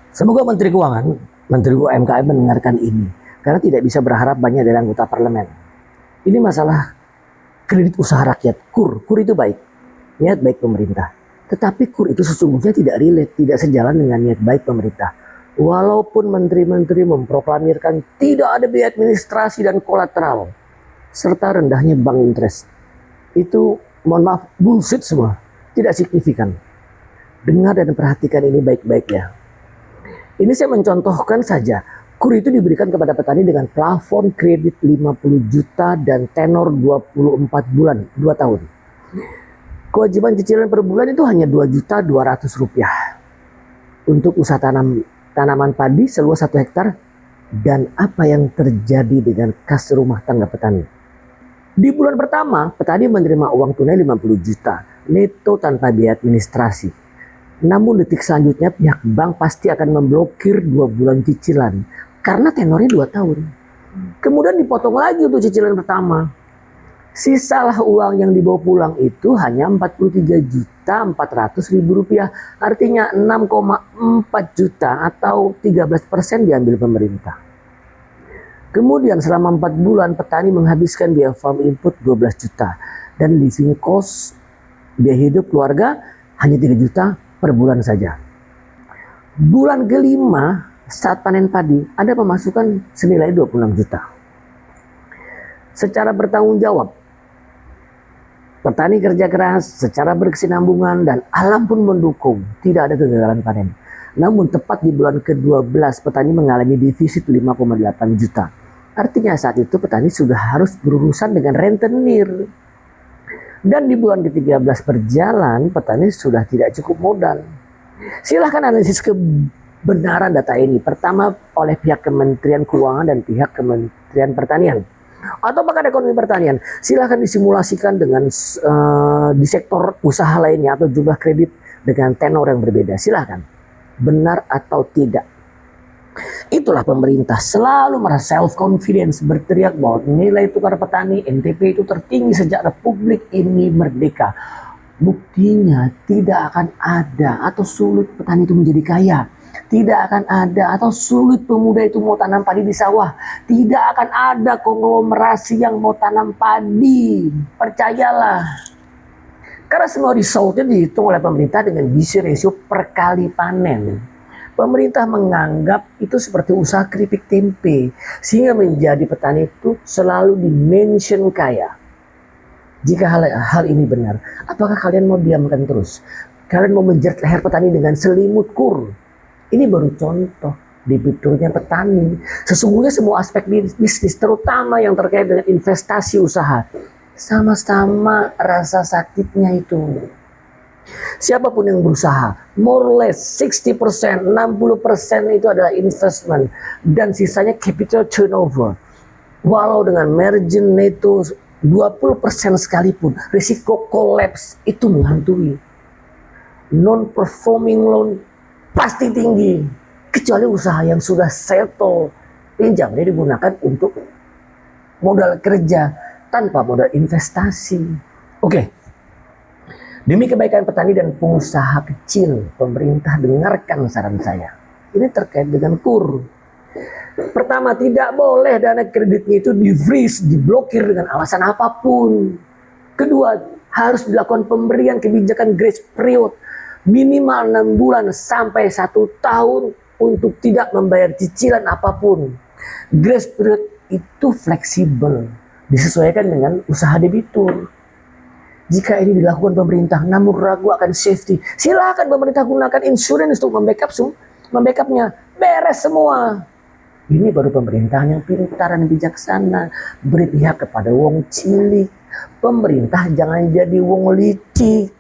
Semoga Menteri Keuangan, Menteri UMKM mendengarkan ini, karena tidak bisa berharap banyak dari anggota parlemen. Ini masalah kredit usaha rakyat, KUR. KUR itu baik, niat baik pemerintah. Tetapi KUR itu sesungguhnya tidak relate, tidak sejalan dengan niat baik pemerintah. Walaupun menteri-menteri memproklamirkan tidak ada biaya administrasi dan kolateral, serta rendahnya bank interest, itu mohon maaf bullshit semua, tidak signifikan. Dengar dan perhatikan ini baik-baik ya. Ini saya mencontohkan saja, KUR itu diberikan kepada petani dengan plafon kredit 50 juta dan tenor 24 bulan, 2 tahun. Kewajiban cicilan per bulan itu hanya 2 juta 200 rupiah. Untuk usaha tanaman padi seluas 1 hektar. Dan apa yang terjadi dengan kas rumah tangga petani? Di bulan pertama, petani menerima uang tunai 50 juta, neto tanpa biaya administrasi. Namun detik selanjutnya pihak bank pasti akan memblokir 2 bulan cicilan karena tenornya 2 tahun. Kemudian dipotong lagi untuk cicilan pertama. Sisalah uang yang dibawa pulang itu hanya 43 juta 400 ribu rupiah. Artinya 6,4 juta atau 13% diambil pemerintah. Kemudian selama 4 bulan petani menghabiskan biaya farm input 12 juta. Dan living cost biaya hidup keluarga hanya 3 juta per bulan saja. Bulan kelima saat panen padi ada pemasukan senilai 26 juta. Secara bertanggung jawab, petani kerja keras secara berkesinambungan dan alam pun mendukung, tidak ada kegagalan panen. Namun tepat di bulan ke-12 petani mengalami defisit 5,8 juta. Artinya saat itu petani sudah harus berurusan dengan rentenir. Dan di bulan ke-13 berjalan, petani sudah tidak cukup modal. Silahkan analisis kebenaran data ini. Pertama oleh pihak Kementerian Keuangan dan pihak Kementerian Pertanian. Atau pakar ekonomi pertanian. Silahkan disimulasikan dengan di sektor usaha lainnya atau jumlah kredit dengan tenor yang berbeda. Silahkan. Benar atau tidak. Itulah pemerintah selalu merasa self-confidence, berteriak bahwa nilai tukar petani NTP itu tertinggi sejak Republik ini merdeka. Buktinya tidak akan ada atau sulit petani itu menjadi kaya. Tidak akan ada atau sulit pemuda itu mau tanam padi di sawah. Tidak akan ada konglomerasi yang mau tanam padi. Percayalah. Karena semua resultnya dihitung oleh pemerintah dengan gizi rasio per kali panen. Pemerintah menganggap itu seperti usaha keripik tempe, sehingga menjadi petani itu selalu dimention kaya. Jika hal ini benar, apakah kalian mau diamkan terus? Kalian mau menjerat leher petani dengan selimut KUR? Ini baru contoh debiturnya petani. Sesungguhnya semua aspek bisnis, terutama yang terkait dengan investasi usaha, sama-sama rasa sakitnya itu. Siapapun yang berusaha, more or less 60%, 60% itu adalah investment dan sisanya capital turnover. Walau dengan margin neto 20% sekalipun, risiko collapse itu menghantui. Non-performing loan pasti tinggi, kecuali usaha yang sudah settle. Pinjamnya digunakan untuk modal kerja tanpa modal investasi. Oke. Demi kebaikan petani dan pengusaha kecil, pemerintah dengarkan saran saya. Ini terkait dengan KUR. Pertama, tidak boleh dana kreditnya itu di-freeze, diblokir dengan alasan apapun. Kedua, harus dilakukan pemberian kebijakan grace period minimal 6 bulan sampai 1 tahun untuk tidak membayar cicilan apapun. Grace period itu fleksibel, disesuaikan dengan usaha debitur. Jika ini dilakukan pemerintah namun ragu akan safety, silakan pemerintah gunakan insurance untuk membackup-nya. Beres semua. Ini baru pemerintahan yang pintar dan bijaksana, beri pihak kepada wong cilik. Pemerintah jangan jadi wong licik.